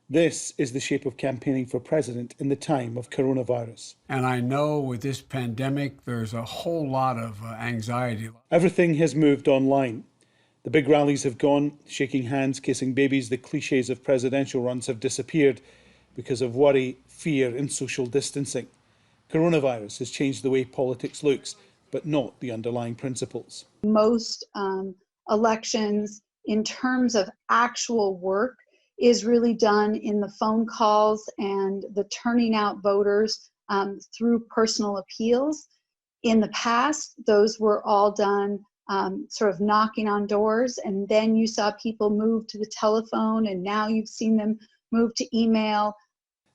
This is the shape of campaigning for president in the time of coronavirus. And I know with this pandemic, there's a whole lot of anxiety. Everything has moved online. The big rallies have gone, shaking hands, kissing babies. The cliches of presidential runs have disappeared because of worry, fear and social distancing. Coronavirus has changed the way politics looks, but not the underlying principles. Most elections, in terms of actual work, is really done in the phone calls and the turning out voters through personal appeals. In the past, those were all done sort of knocking on doors, and then you saw people move to the telephone, and now you've seen them move to email.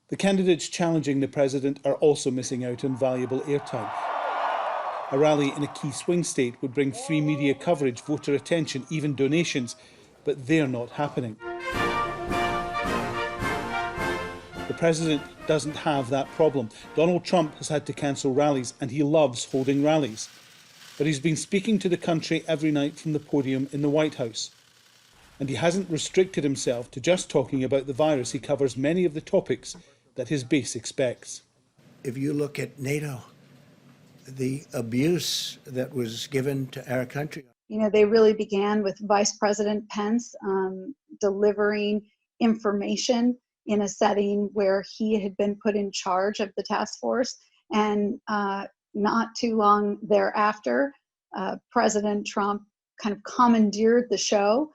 The candidates challenging the president are also missing out on valuable airtime. A rally in a key swing state would bring free media coverage, voter attention, even donations, but they're not happening. The president doesn't have that problem. Donald Trump has had to cancel rallies, and he loves holding rallies. But he's been speaking to the country every night from the podium in the White House. And he hasn't restricted himself to just talking about the virus. He covers many of the topics that his base expects. If you look at NATO, the abuse that was given to our country. You know, they really began with Vice President Pence delivering information in a setting where he had been put in charge of the task force. And not too long thereafter, President Trump kind of commandeered the show.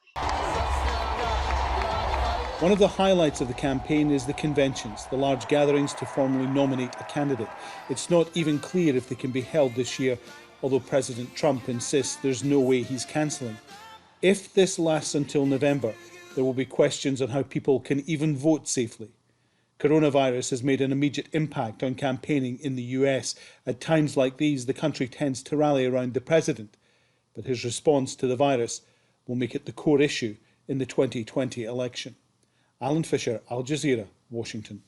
One of the highlights of the campaign is the conventions, the large gatherings to formally nominate a candidate. It's not even clear if they can be held this year, although President Trump insists there's no way he's cancelling. If this lasts until November, there will be questions on how people can even vote safely. Coronavirus has made an immediate impact on campaigning in the US. At times like these, the country tends to rally around the president, but his response to the virus will make it the core issue in the 2020 election. Alan Fisher, Al Jazeera, Washington.